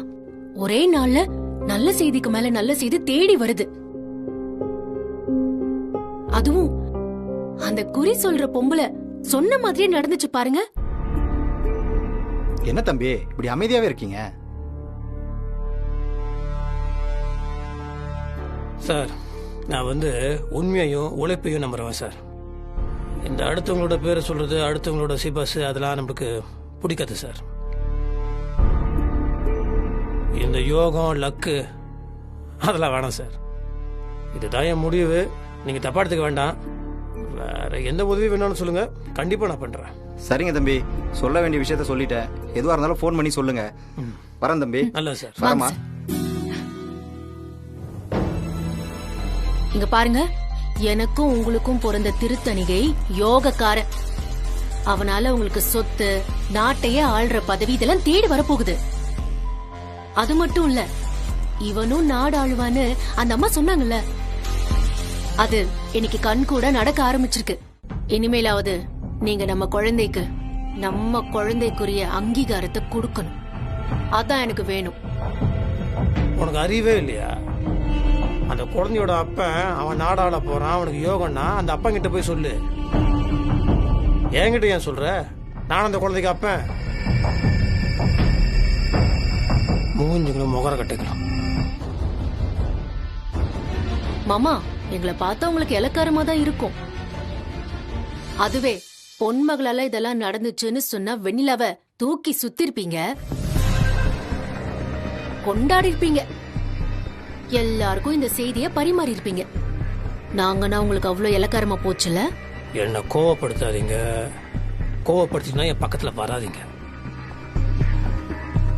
ஒரே நாள்ல நல்ல செய்திக்கு மேல நல்ல செய்தி தேடி வருது. அதுவும் அந்த குறி சொல்ற பொம்பளை சொன்ன மாதிரியே நடந்துச்சு பாருங்க. என்ன தம்பி இப்படி அமைதியாவே இருக்கீங்க? சார், நான் உண்மையையும் உழைப்பையும் நம்புறேன் சார். இந்த அடுத்தவங்களோட பேரை சொல்றது, அடுத்தவங்களோட சிபாசு, அதெல்லாம் நம்மளுக்கு பிடிக்காது சார். இந்த யோகம், லக்கு, அதெல்லாம் வேணாம் சார். இதுதான் என் முடிவு. நீங்க தப்பா எடுத்துக்க வேண்டாம். வேற எந்த உதவி வேணாலும் சொல்லுங்க, கண்டிப்பா நான் பண்றேன். சரிங்க தம்பி, சொல்ல வேண்டிய விஷயத்த சொல்லிட்டேன். எதுவா இருந்தாலும் போன் பண்ணி சொல்லுங்க. வரேன் தம்பி. நல்லது சார். வரமா. இங்க பாருங்க, எனக்கும் உங்களுக்கும் பிறந்த திருத்தணிகை யோகக்கார. அவனால உங்களுக்கு சொத்து, நாட்டையே ஆள்ற பதவி, இதெல்லாம் தேடி வரப்போகுது. அது மட்டும் இல்ல, இவனும் நாடு ஆளுவான்னு அந்த அம்மா சொன்னாங்கல்ல, அது இன்னைக்கு கண் கூட நடக்க ஆரம்பிச்சிருக்கு. இனிமேலாவது நீங்க நம்ம குழந்தைக்குரிய அங்கீகாரத்தை கொடுக்கணும். அதான் எனக்கு வேணும். உனக்கு அறிவே இல்லையா? அந்த குழந்தையோட அப்பன் அவன் நாடாள போறான், அவனுக்கு யோகம்னா அந்த அப்பன் கிட்ட போய் சொல்லு. என்கிட்ட ஏன் சொல்ற? நான் அந்த குழந்தைக்கு அப்பன். மூஞ்சுங்களும் முகர கட்டிக்கலாம். மாமா, எங்களை பார்த்தா உங்களுக்கு இலக்காரமா தான் இருக்கும். அதுவே பொன்மகளால இதெல்லாம் நடந்துச்சுன்னு சொன்னா வெண்ணிலாவ தூக்கி சுத்திருப்பீங்க, கொண்டாடி இருப்பீங்க, எல்லாருக்கும் இந்த செய்திய பரிமாறி இருப்பீங்க. நாங்கன்னா உங்களுக்கு அவ்வளவு இலக்காரமா போச்சுல. என்ன கோவப்படுத்தாதீங்க. கோவப்படுத்தினா என் பக்கத்துல வராதீங்க.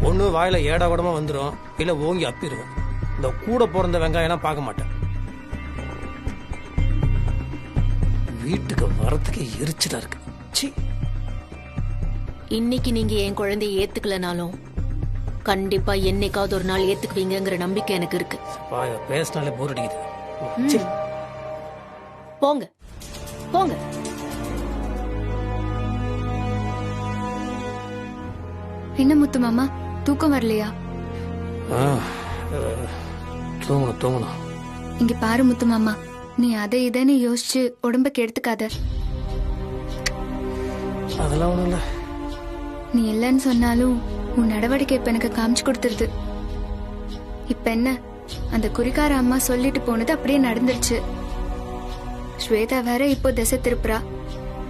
ஒண்ணு வாயில ஏடா கூடமா வந்துடும், இல்ல ஓங்கி அப்பிடுவேன். இந்த கூட பிறந்த வெங்காயம் பார்க்க மாட்டேன். வீட்டுக்கு வரத்துக்கு எரிச்சலா இருக்கு. இன்னைக்கு நீங்க என் குழந்தைய ஏத்துக்கலனாலும் கண்டிப்பா என்னைக்காவது ஒரு நாள் ஏத்துக்குவீங்கிற நம்பிக்கை எனக்கு இருக்கு. பேசினாலே போர் அடிக்குது. போங்க போங்க. என்ன முத்து மாமா, தூக்கம் வரலையா? தூங்கணும். இங்க பாரு முத்து மாமா, நீ அதை இதன்னு யோசிச்சு உடம்ப கெடுத்துக்காத. அதெல்லாம் ஒண்ணும் இல்ல. நீ இல்லன்னு சொன்னாலும் உன் நடவடிக்கை இப்ப எனக்கு காமிச்சு கொடுத்துருது. இப்ப என்ன, அந்த குறிக்கார அம்மா சொல்லிட்டு போனது அப்படியே நடந்துருச்சு. ஸ்வேதா வேற இப்போ திசை திருப்புறா.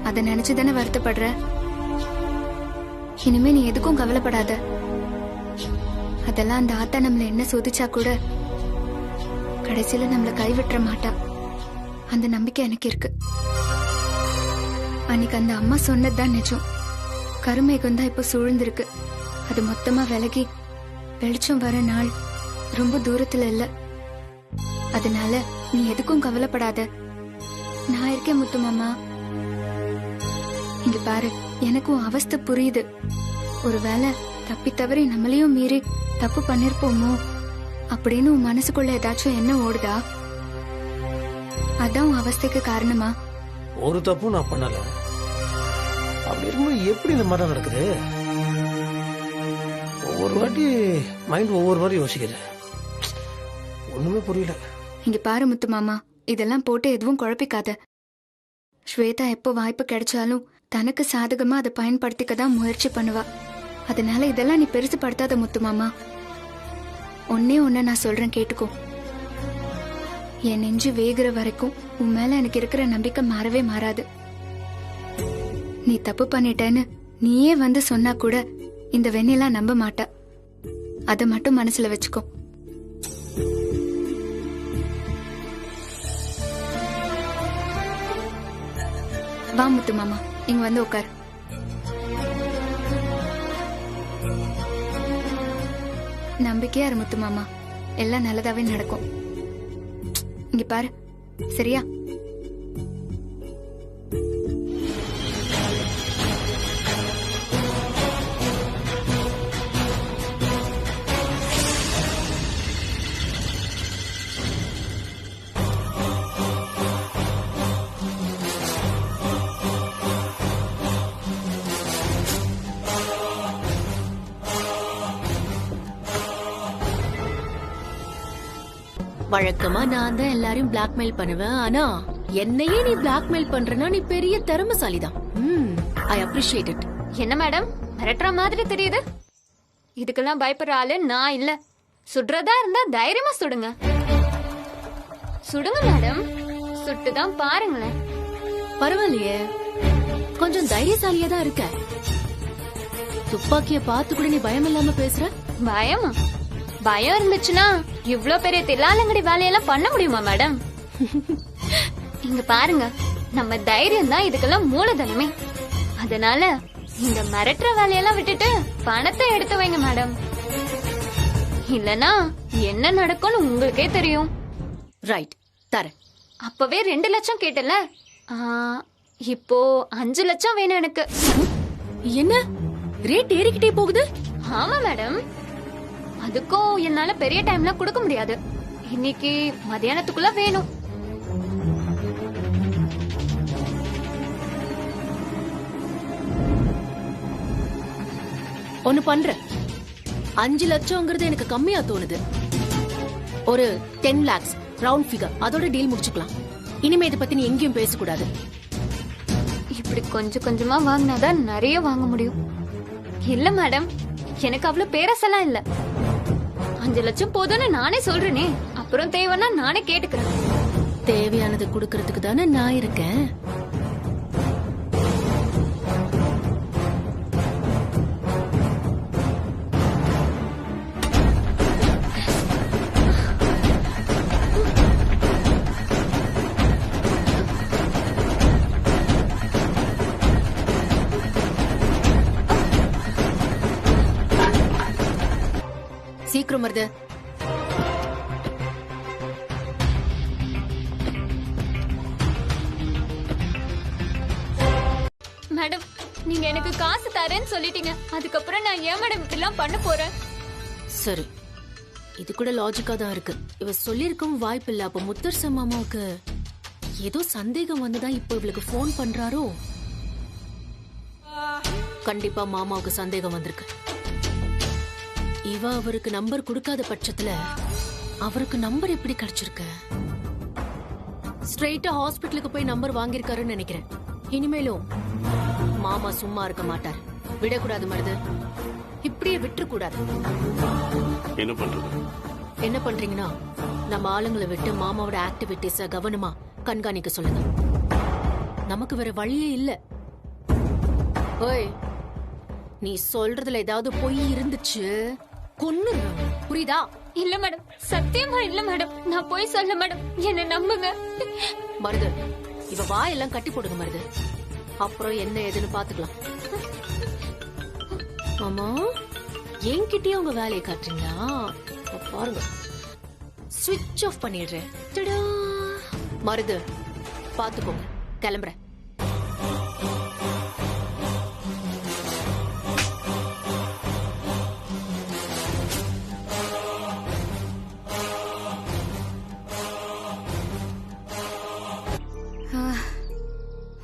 அதை நினைச்சுதானே வருத்தப்படுற. இனிமே நீ எதுக்கும் கவலைப்படாத. அதெல்லாம் அந்த ஆத்தா நம்மள என்ன சோதிச்சா கூட கடைசியில நம்மள கைவிட்டுற மாட்டா. அந்த நம்பிக்கை எனக்கு இருக்கு. அன்னைக்கு அந்த அம்மா சொன்னதுதான் நிஜம். கருமேகம் தான் இப்ப சூழ்ந்திருக்கு. அது மொத்தமா விலகி வெளிச்சம் வர நாள் ரொம்ப தூரத்துல இல்ல. அதனால நீ எதுக்கும் கவலைப்படாத. நான் இருக்கேன் முத்து மாமா. இங்க பாரு, எனக்கும் அவஸ்தை புரியுது. ஒருவேளை தப்பி தவறி நம்மளையும் மீறி தப்பு பண்ணிருப்போமோ அப்படின்னு உன் மனசுக்குள்ள ஏதாச்சும் என்ன ஓடுதா? அதான் உன் அவஸ்தைக்கு காரணமா? ஒரு தப்பும் நான் பண்ணல. அப்படி இருக்கும்போது எப்படி இந்த மாதிரி நடக்குது? ஒவ்வொரு வாட்டி மைண்ட் ஒவ்வொரு மாதிரி யோசிக்குது. ஒண்ணுமே புரியல. இங்க பாரு முத்து மாமா, இதெல்லாம் போட்டு எதுவும் குழப்பிக்காத. ஸ்வேதா எப்போ வாய்ப்பு கிடைச்சாலும் தனக்கு சாதகமா அதை பயன்படுத்திக்க தான் முயற்சி பண்ணுவா. அதனால இதெல்லாம் நீ பெருசுப்படுத்தாத முத்து மாமா. ஒன்னே ஒன்ன நான் சொல்றேன், கேட்டுக்கோ. என் நெஞ்சு வேகுற வரைக்கும் உன் மேல எனக்கு இருக்கிற நம்பிக்கை மாறவே மாறாது. நீ தப்பு பண்ணிட்டேன்னு நீயே வந்து சொன்னா கூட இந்த வெண்ணிலா நம்ப மாட்டா. அதை மட்டும் மனசுல வச்சுக்கோ. வா முத்து மாமா, இங்க வந்து உட்கார். நம்பிக்கையா இரு முத்து மாமா, எல்லாம் நல்லதாவே நடக்கும். இங்க பாரு, சரியா? வழக்கமா நான் தான் எல்லாரையும் பிளாக்மெயில் பண்ணுவேன். ஆனா என்னையே நீ பிளாக்மெயில் பண்றனா நீ பெரிய திறமைசாலிதான். I appreciate it. என்ன மேடம், மிரட்டுற மாதிரி தெரியுது. இதுக்கெல்லாம் பயப்படுற ஆளு நான் இல்ல. சுடுறதா இருந்தா தைரியமா சுடுங்க. சுடுங்க மேடம், சுட்டுதான் பாருங்களேன். பரவாயில்லையே, கொஞ்சம் தைரியசாலியா தான் இருக்க. துப்பாக்கிய பார்த்து கூட நீ பயம் இல்லாம பேசுற. பயமா? பயம் இருந்துச்சுன்னா இவ்ளோ பெரிய தில்லாலங்கடி வேலையெல்லாம் பண்ண முடியுமா மேடம்? இங்க பாருங்க, நம்ம தைரியம் தான் இதுக்கெல்லாம் மூலதனமே. அதனால இந்த மிரட்டுற வேலையெல்லாம் விட்டுட்டு பணத்தை எடுத்து வைங்க மேடம். இல்லனா என்ன நடக்கும்னு உங்களுக்கே தெரியும். ரைட், தரேன். அப்பவே 2 லட்சம் கேட்டல, இப்போ 5 லட்சம் வேணும் எனக்கு. என்ன ரேட் ஏறிக்கிட்டே போகுது? ஆமா மேடம், அதுக்கும் என்னால பெரிய டைம்ல கொடுக்க முடியாது. இன்னைக்கு மத்தியானத்துக்குள்ள வேணும். ஒன்னு பண்ற, 5 லட்சம்ங்கிறது எனக்கு கம்மியா தோணுது. ஒரு 10 lakhs ரவுண்ட் ஃபிகர், அதோட டீல் முடிச்சுக்கலாம். இனிமே இதை பத்தி நீ எங்கேயும் பேசக்கூடாது. இப்படி கொஞ்சம் கொஞ்சமா வாங்கினாதான் நிறைய வாங்க முடியும். இல்ல மேடம், எனக்கு அவ்வளவு பேரசெல்லாம் இல்ல. 5 லட்சம் போதும்னு நானே சொல்றேனே. அப்புறம் தேவைன்னா நானே கேட்டுக்கிறேன். தேவையானது குடுக்கறதுக்கு தானே நான் இருக்கேன். சீக்கிரம் வருது. மேடம், நீங்க எனக்கு காசு தரேன்னு சொல்லிட்டீங்க. அதுக்கப்புறம் நான் ஏன் மேடம் இப்படிலாம் பண்ண போறேன்? சரி, இது கூட லாஜிக்கா தான் இருக்கு. இவ சொல்லிருக்கவும் வாய்ப்பு இல்ல. அப்ப முத்தரச மாமாவுக்கு ஏதோ சந்தேகம் வந்துதான் இப்ப இவளுக்கு போன் பண்றாரோ? கண்டிப்பா மாமாவுக்கு சந்தேகம் வந்திருக்கு. இவ அவருக்கு நம்பர் கொடுக்காத பட்சத்துல அவருக்கு நம்பர் எப்படி கிடைச்சிருக்கு? ஸ்ட்ரெயிட்டா ஹாஸ்பிட்டலுக்கு போய் நம்பர் வாங்கியிருக்காருன்னு நினைக்கிறேன். இனிமேலும் மாமா சும்மா இருக்க மாட்டார். விடக்கூடாது மருது, இப்படியே விட்டுற கூடாது. என்ன பண்றது? என்ன பண்றீங்கன்னா, நம்ம ஆளுங்களை விட்டு மாமாவோட ஆக்டிவிட்டிஸ கவனமா கண்காணிக்க சொல்லுங்க. நமக்கு வேற வழியே இல்ல. ஓய், நீ சொல்றதுல ஏதாவது பொய் இருந்துச்சு கொன்னு, புரியுதா? இல்ல மேடம், சத்தியமா இல்ல மேடம், நான் போய் சொல்ல மேடம், என்ன நம்புங்க. மருது, இவ வாயெல்லாம் கட்டி போடுங்க மருது. அப்புறம் என்ன ஏதுன்னு பாத்துக்கலாம். மாமா, என்கிட்டயே உங்க வேலையை காட்டுறீங்களா? இப்ப பாருங்க, ஸ்விட்ச் ஆஃப் பண்ணிடுறேன். டடா. மருது, பாத்துக்கோங்க, கிளம்புறேன்.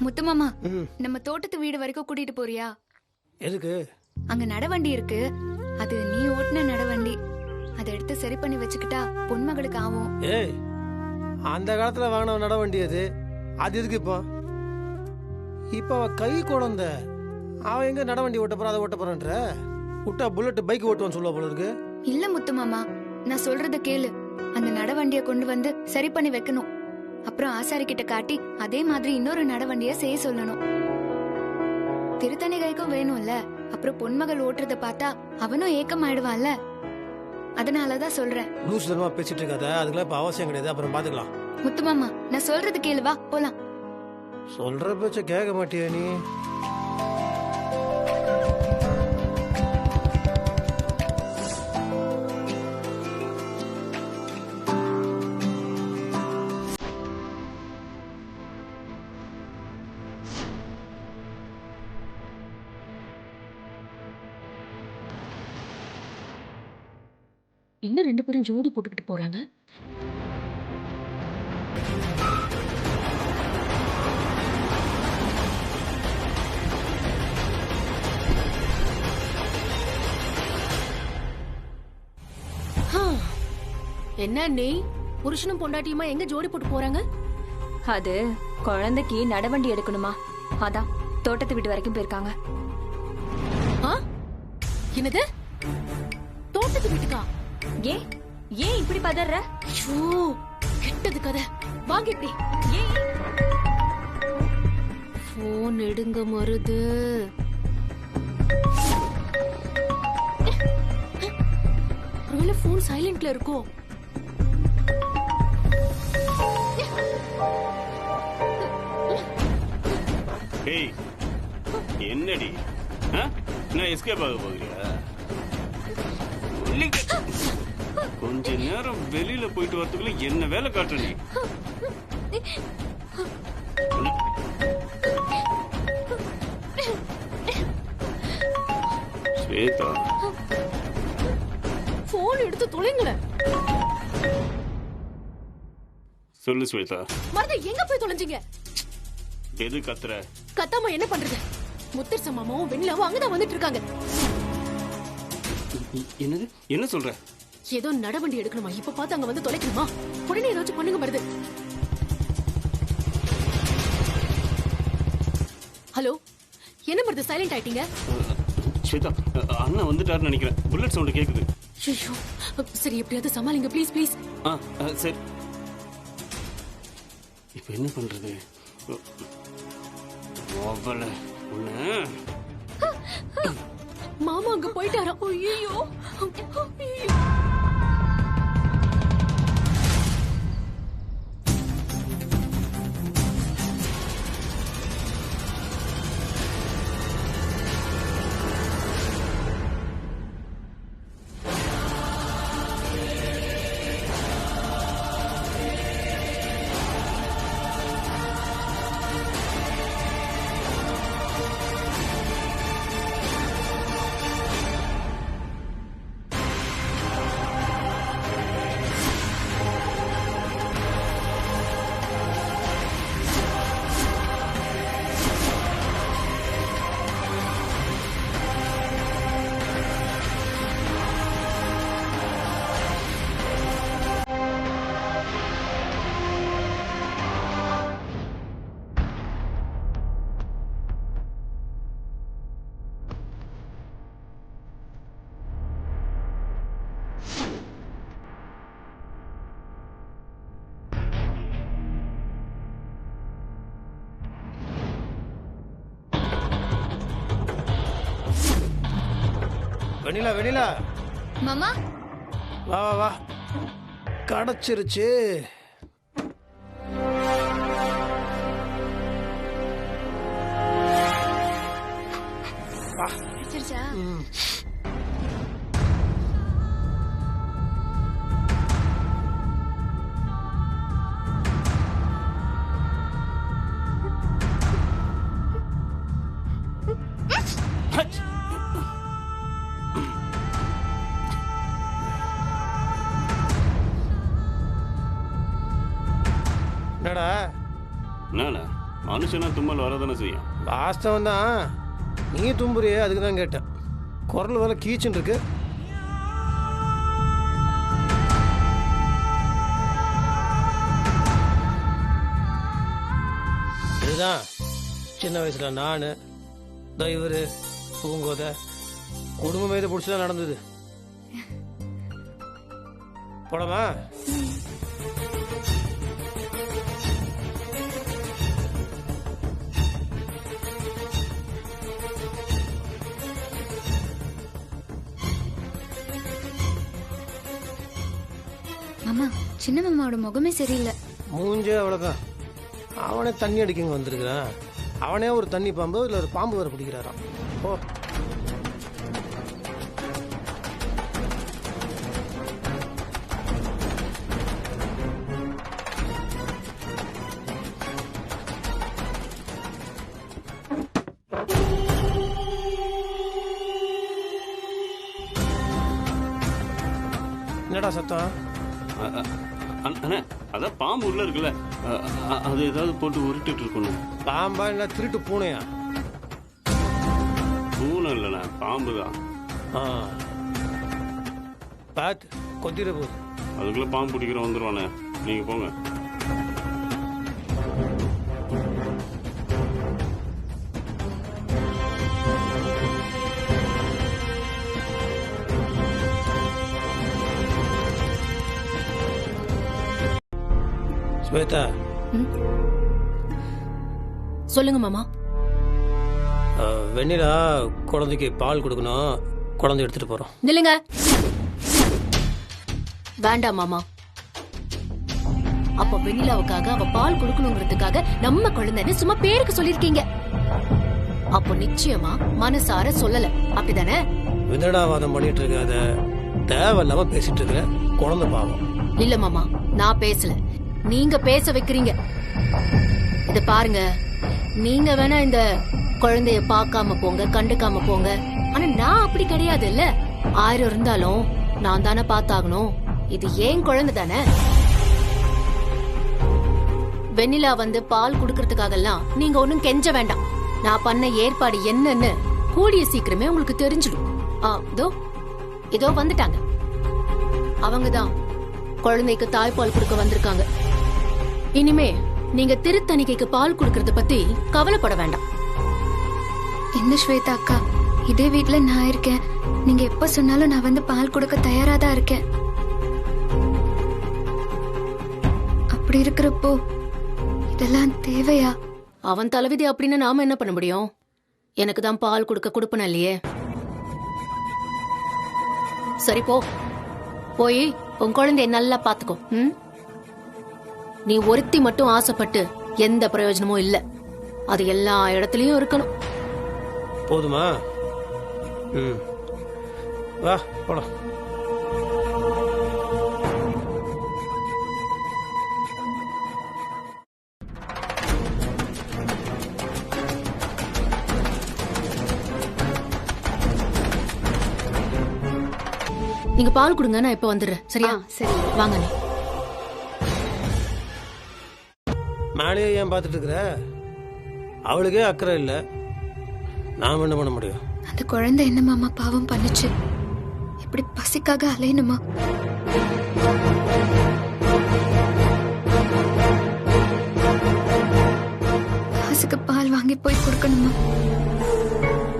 முத்துமாமா, நம்ம தோட்டத்து வீடு வரைக்கும் கூட்டிட்டு போறியா? எதுக்கு? அங்க நடவண்டி இருக்கு, அது நீ ஓட்டுன நடவண்டி. அதை எடுத்து சரி பண்ணி வச்சுக்கிட்டா பொன்மகளுக்கு ஆகும். ஏய், அந்த காலத்துல வாங்கின நடவண்டி அது எதுக்கு இப்போ? இப்ப அவ கை குழந்தை, அவன் எங்க நடவண்டி ஓட்ட போற, அதை ஓட்ட போறன்ற விட்டா புல்லட் பைக் ஓட்டுவான்னு சொல்லுவா போல இருக்கு. இல்ல முத்துமாமா, நான் சொல்றத கேளு. அந்த நடவண்டிய கொண்டு வந்து சரி பண்ணி வைக்கணும். அப்புறம் ஆசாரி கிட்ட காட்டி அதே மாதிரி இன்னொரு நடவண்டிய செய்ய சொல்லணும். திருத்தணி கைக்கும் வேணும்ல. அப்புறம் பொன்மகள் ஓட்டுறத பார்த்தா அவனும் ஏக்கமாயிடுவான்ல. அதனாலதான் சொல்றேன். லூஸ் தனமா பேசிட்டு இருக்காத, அதுக்கெல்லாம் இப்ப அவசியம் கிடையாது, அப்புறம் பாத்துக்கலாம். முத்துமாமா, நான் சொல்றது கேளு, வா போலாம். சொல்ற பேச்ச கேட்க மாட்டியா நீ? இன்னும் 2 பேரும் ஜோடி போட்டுக்கிட்டு போறாங்க. என்ன நீ புருஷனும் பொண்டாட்டியுமா எங்க ஜோடி போட்டு போறாங்க? அது குழந்தைக்கு நடவண்டி எடுக்கணுமா, அதான் தோட்டத்து வீட்டு வரைக்கும் போயிருக்காங்க. என்னது? தோட்டத்து வீட்டுக்கா? ஏன் ஏன் இப்படி பதற? ஐயோ, கெட்டது கதை. வாங்க இப்படி. போன் எடுங்க மருது. ஒருவேளை போன் சைலண்ட்ல இருக்கோ? ஏய், என்னடி நான் எஸ்கேப் ஆக போகிறியா? கொஞ்ச நேரம் வெளியில போயிட்டு வரதுக்குள்ள என்ன வேலை காட்டுற நீ? ஸ்வேதா, போன் எடுத்து தொலைங்களேன். சொல்லு ஸ்வேதா. மருது, எங்க போய் தொலைஞ்சீங்க? எது கத்துற? கத்தாம என்ன பண்றது? முத்தரச மாமாவும் வெண்ணிலாவும் அங்கதான் வந்துட்டு இருக்காங்க. என்னது? என்ன சொல்ற? ஏதோ நடவண்டி எடுக்கணுமா? இப்ப பார்த்து அங்க வந்து தொலைக்கணுமா? உடனே ஏதாச்சும் பண்ணுங்க மருது. ஹலோ, என்ன மருது சைலண்ட் ஆயிட்டீங்க? ஸ்வேதா, அண்ணா வந்துட்டாருன்னு நினைக்கிறேன். புல்லட் சவுண்ட் கேக்குது. ஐயோ, சரி எப்படியாவது சமாளிங்க ப்ளீஸ் ப்ளீஸ். சரி, இப்ப என்ன பண்றது? மாமா அங்க போயிட்டாரா? ஐயோ, வெண்ணிலா, வெண்ணிலா, மாமா, வா வா வா. கிடைச்சிருச்சு. என்னடா என்னண்ணா மனுஷனா தும்மல் வரதானே செய்யும். வாஸ்தவம் தான். நீ தும்புறியே, அதுக்கு தான் கேட்டேன். குரல் வேலை கீச்சுன்னு இருக்கு. இதுதான் சின்ன வயசுல நான் இவரு பூங்கோத குடும்பமே இதை பிடிச்சதான் நடந்தது. போடமா? மாமா, சின்ன மாமாவோட முகமே சரியில்லை. மூஞ்சே அவ்வளோதான். அவனே தண்ணி அடிக்கங்க வந்திருக்கிறான். அவனே ஒரு தண்ணி பாம்பு, இல்லை ஒரு பாம்பு வர பிடிக்கிறாராம். ஓ, என்னடா சத்தம்? அண்ணா அதான் பாம்பு உள்ள இருக்குல்ல, அது ஏதாவது போட்டு உருட்டுட்டு இருக்கணும். பாம்பா என்ன திருட்டு பூனையா? பூனை இல்லைண்ணா, பாம்பு தான். பார்த்து கொத்திர போகுது. அதுக்குள்ள பாம்பு பிடிக்கிற வந்துருவானே, நீங்க போங்க. ஸ்வேதா, சொல்லுங்க மாமா. வெண்ணிலா குழந்தைக்கு பால் கொடுக்கணும், குழந்தை எடுத்துட்டு போறோம். நில்லுங்க. வேண்டாம் மாமா. அப்ப வெண்ணிலாவுக்காக அவ பால் கொடுக்கணுங்கிறதுக்காக நம்ம குழந்தைன்னு சும்மா பேருக்கு சொல்லிருக்கீங்க. அப்போ நிச்சயமா மனசார சொல்லல, அப்படிதானே? விதடாவாதம் பண்ணிட்டு இருக்காத, தேவையில்லாம பேசிட்டு இருக்கிற. குழந்தை பாவம். இல்ல மாமா, நான் பேசல, நீங்க பேச வைக்கிறீங்க. இத பாருங்க, நீங்க வேணா இந்த குழந்தைய பார்க்காம போங்க, கண்டுக்காம போங்க. ஆனா நான் அப்படி கிடையாது இல்ல. 1000 இருந்தாலும் நான் தானே பார்த்தாகணும். இது ஏன் குழந்தை தானே. வெண்ணிலா வந்து பால் குடுக்கறதுக்காக எல்லாம் நீங்க ஒண்ணும் கெஞ்ச வேண்டாம். நான் பண்ண ஏற்பாடு என்னன்னு கூடிய சீக்கிரமே உங்களுக்கு தெரிஞ்சிடும். இதோ வந்துட்டாங்க. அவங்கதான் குழந்தைக்கு தாய்ப்பால் கொடுக்க வந்திருக்காங்க. இனிமே நீங்க திருத்தணிக்கைக்கு பால் குடுக்கறத பத்தி கவலைப்பட வேண்டாம். என்ன ஸ்வேதா அக்கா, இதே வீட்ல நான் இருக்கேன். நீங்க எப்ப சொன்னாலும் நான் வந்து பால் கொடுக்க தயாரா தான் இருக்கேன். அப்படி இருக்கிறப்போ இதெல்லாம் தேவையா? அவன் தலைவிதி அப்படின்னு நாம என்ன பண்ண முடியும்? எனக்கு தான் பால் கொடுக்க கொடுப்பன இல்லையே. சரி போ, போய் உன் குழந்தைய நல்லா பாத்துக்கோ. நீ ஒருத்தி மட்டும் ஆசைப்பட்டு எந்த பிரயோஜனமும் இல்ல. அது எல்லா இடத்துலயும் இருக்கணும். போதுமா? வா போலாம். நீங்க பால் கொடுங்க, நான் இப்ப வந்துடுறேன். சரியா? சரி, வாங்க. நீ மேலேயே ஏன் பார்த்துட்டு இருக்கிற? அவளுக்கே அக்கறை இல்லை, நாம என்ன பண்ண முடியும்? அந்த குழந்தை என்ன மாமா பாவம் பண்ணுச்சு? இப்படி பசிக்காக அலையணுமா? காசுக்கு பால் வாங்கி போய் கொடுக்கணுமா?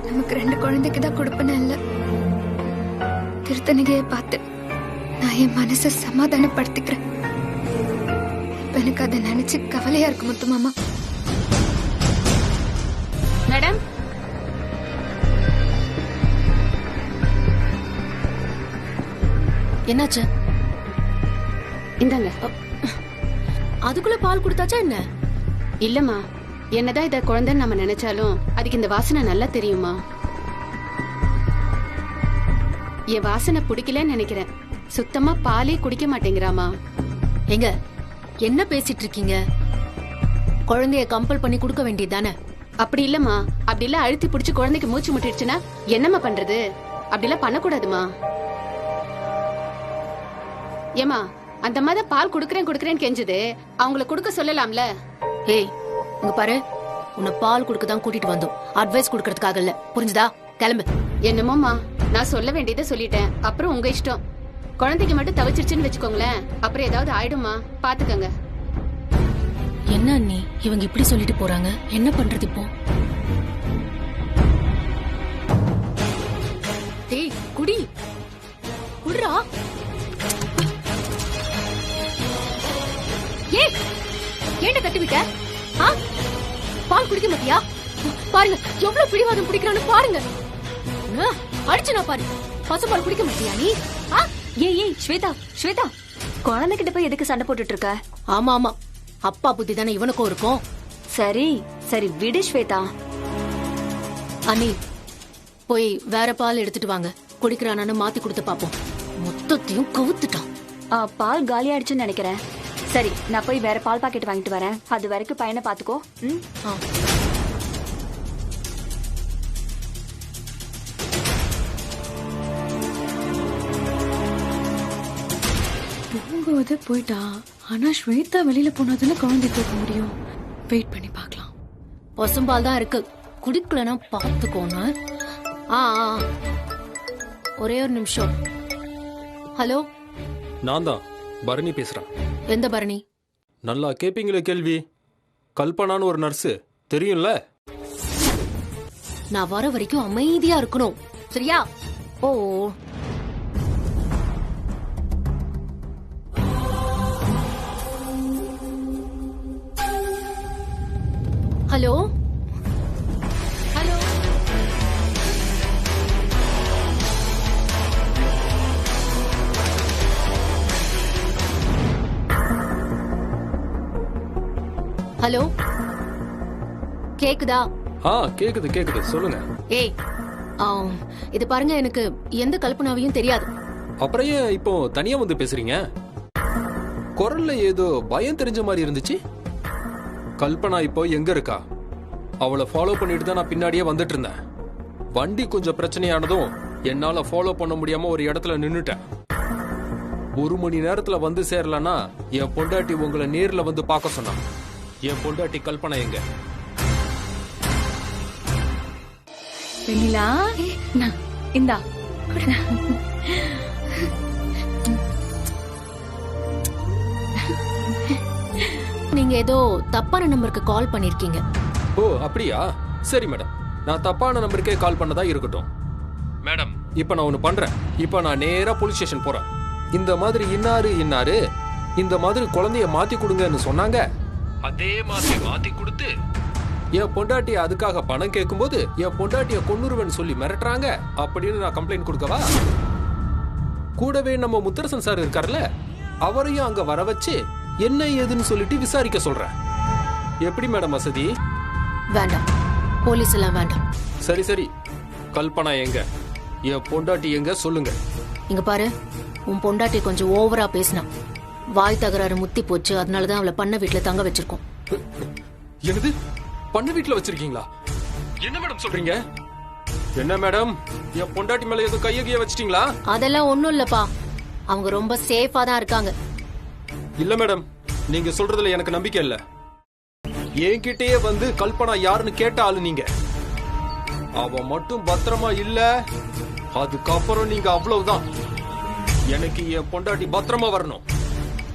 நமக்கு 2 குழந்தைக்கு தான் கொடுப்பன இல்ல. திருத்தணிகையை பார்த்து நான் என் மனசை சமாதானப்படுத்திக்கிறேன். இப்ப எனக்கு அதை நினைச்சு கவலையா இருக்கு முத்து மாமா. மேடம், என்னாச்சு? இந்தாங்க. அதுக்குள்ள பால் கொடுத்தாச்சா என்ன? இல்லம்மா, என்னதான் இத குழந்தைன்னு நம்ம நினைச்சாலும் அதுக்கு இந்த வாசனை நல்லா தெரியுமா. என் வாசனை பிடிக்கலன்னு நினைக்கிறேன். சுத்தமா பாலே குடிக்க மாட்டேங்கிறாமா. எங்க என்ன பேசிட்டு இருக்கீங்க? குழந்தைய கம்பல் பண்ணி கொடுக்க வேண்டியதானே? அப்படி இல்லம்மா, அப்படி இல்ல அழுத்தி பிடிச்சு குழந்தைக்கு மூச்சு முட்டிடுச்சுன்னா என்னம்மா பண்றது? அப்படிலாம் பண்ணக்கூடாதுமா. ஏமா, அந்த மாதிரி பால் குடுக்கறேன்னு கெஞ்சது, அவங்கள குடுக்க சொல்லலாம்ல. ஏய் இங்க பாரு, உன்னை பால் குடுக்க தான் கூட்டிட்டு வந்தோம், அட்வைஸ் குடுக்கறதுக்காக இல்ல, புரிஞ்சுதா? கிளம்பு. என்னமோமா, நான் சொல்ல வேண்டியதை சொல்லிட்டேன், அப்புறம் உங்க இஷ்டம். குழந்தைக்கு மட்டும் தவிச்சிருச்சுன்னு வச்சுக்கோங்களேன், அப்புறம் ஏதாவது ஆயிடுமா, பாத்துக்கங்க. என்ன அண்ணி இவங்க இப்படி சொல்லிட்டு போறாங்க? என்ன பண்றது இப்போ? டேய் குடி, குடுறா. ஏய் ஏண்ட கட்டி விட்ட? பால் குடிக்க மாட்டியா? பாருங்க எவ்வளவு பிடிவாதம் பிடிக்கிறான்னு பாருங்க. அடிச்சு நான் பாரு, பசுபால் குடிக்க மாட்டியா நீ? ஏய் ஸ்வேதா, ஸ்வேதா, குழந்தைகிட்ட போய் எதுக்கு சண்டை போட்டுட்டு இருக்க? ஆமா ஆமா, அப்பா புத்தி தானே இவனுக்கும் இருக்கும். சரி சரி விடு ஸ்வேதா. அண்ணி போய் வேற பால் எடுத்துட்டு வாங்க, குடிக்கிறானு மாத்தி கொடுத்து பாப்போம். மொத்தத்தையும் கவுத்துட்டான். பால் காலி ஆயிடுச்சுன்னு நினைக்கிறேன். சரி, நான் போய் வேற பால் பாக்கெட் வாங்கிட்டு வரேன். அது வரைக்கும் பையனை பாத்துக்கோ. தூங்குவது போயிட்டா, ஆனா ஸ்வேதா வெளியில போனாதானே குழந்தை தூக்க முடியும். வெயிட் பண்ணி பார்க்கலாம். பசும்பால் தான் இருக்கு, குடிக்கலனா பாத்துக்கோங்க. ஒரே ஒரு நிமிஷம். ஹலோ, நான் தான் பரணி பேசுறேன். எந்த பரணி? நல்லா கேப்பீங்களே கேள்வி. கல்பனான்னு ஒரு நர்ஸ் தெரியும்ல? நான் வர வரைக்கும் அமைதியா இருக்கணும், சரியா? ஓ ஹலோ ஹலோ, ஹலோ, கேக்குதா? கேக்குது கேக்குது, சொல்லுங்க. ஏய் இது பாருங்க, எனக்கு எந்த கல்பனாவையும் தெரியாது. அப்புறம் ஏன் இப்போ தனியா வந்து பேசுறீங்க? குரல்ல ஏதோ பயம் தெரிஞ்ச மாதிரி இருந்துச்சு. கல்பனா இப்போ எங்க இருக்கா? அவளை ஃபாலோ பண்ணிட்டு தான் நான் பின்னாடியே வந்துட்டு இருந்தேன். வண்டி கொஞ்சம் பிரச்சனையானதும் என்னால ஃபாலோ பண்ண முடியாம ஒரு இடத்துல நின்னுட்டேன். 1 மணி நேரத்துல வந்து சேரலன்னா என் பொண்டாட்டி உங்களை நேர்ல வந்து பார்க்க சொன்னான். என் பொண்டாட்டி கல்பனா எங்க? வெண்ணிலா, இந்தா. நீங்க ஏதோ தப்பான நம்பருக்கு கால் பண்ணிருக்கீங்க. ஓ அப்படியா? சரி மேடம், நான் தப்பான நம்பருக்கே கால் பண்ணதா இருக்கட்டும். மேடம், இப்ப நான் ஒண்ணு பண்றேன். இப்ப நான் நேரா போலீஸ் ஸ்டேஷன் போறேன். இந்த மாதிரி இன்னாரு இந்த மாதிரி குழந்தைய மாத்தி கொடுங்கன்னு சொன்னாங்க. அதே மாதிரி மாத்தி கொடுத்து என் பொண்டாட்டி அதுக்காக பணம் கேட்கும்போது என் பொண்டாட்டிய கொன்னுருவன் சொல்லி மிரட்டுறாங்க அப்படின்னு நான் கம்ப்ளைண்ட் கொடுக்கவா? கூடவே நம்ம முத்தரசன் சார் இருக்கார்ல, அவரையும் அங்க வர வச்சு என்ன ஏதுன்னு சொல்லிட்டு விசாரிக்க சொல்றேன். எப்படி மேடம் வசதி? வேண்டாம், போலீஸ் எல்லாம் வேண்டாம். சரி சரி, கல்பனா எங்க? என் பொண்டாட்டி எங்க சொல்லுங்க. இங்க பாரு, உன் பொண்டாட்டி கொஞ்சம் ஓவரா பேசினா. வாய் தகராறு முத்தி போச்சு, அதனாலதான் அவளை பண்ண வீட்டுல தங்க வச்சிருக்கோம். என்னது, பண்ண வீட்டுல வச்சிருக்கீங்களா? என்ன மேடம் சொல்றீங்க? என்ன மேடம், என் பொண்டாட்டி மேல ஏதோ கைய வச்சிட்டீங்களா? அதெல்லாம் ஒண்ணும் இல்லப்பா, அவங்க ரொம்ப சேஃபா தான் இருக்காங்க. இல்ல மேடம், நீங்க சொல்றதுல எனக்கு நம்பிக்கை இல்ல. என்கிட்டயே வந்து கல்பனா யாருன்னு கேட்ட ஆளு நீங்க. அவ மட்டும் பத்திரமா இல்ல, அதுக்கப்புறம் நீங்க அவ்வளவுதான். எனக்கு என் பொண்டாட்டி பத்திரமா வரணும்,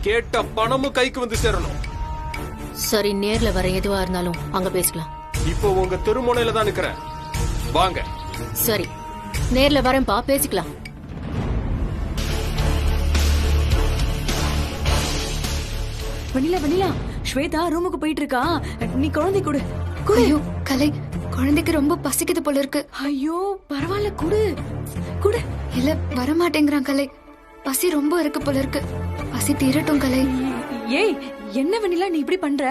கேட்ட பணமும் கைக்கு வந்து சேரணும். சரி, நேர்ல வர எதுவா இருந்தாலும் அங்க பேசலாம். இப்போ உங்க தெருமுனையில தான் நிக்கிறேன், வாங்க. சரி, நேர்ல வரேன்பா, பேசிக்கலாம். வெண்ணிலா, ஸ்வேதா ரூமுக்கு போயிட்டு இருக்கா, நீ குழந்தை கொடு. ஐயோ கலை, குழந்தைக்கு ரொம்ப பசிக்குது போல இருக்கு. ஐயோ பரவாயில்ல, குடு குடு. இல்ல வரமாட்டேங்கிறான் கலை, பசி ரொம்ப இருக்கு போல இருக்கு. பசி பசி தீரட்டும் கலை. ஏய் என்ன வெண்ணிலா நீ இப்படி பண்ற?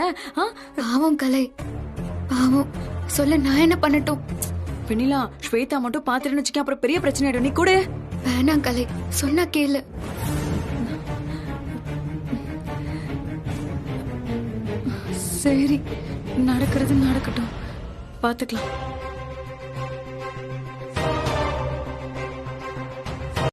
பாவம் கலை, பாவம். சொல்ல நான் என்ன பண்ணட்டும்? வெண்ணிலா, ஸ்வேதா மட்டும் பாத்துட்டு வச்சுக்க, அப்புறம் பெரிய பிரச்சனை ஆயிடும். நீ கூட வேணாம் கலை, சொன்னா கேளு. சரி, நடக்கிறது நடக்கட்டும், பாத்துக்கலாம்.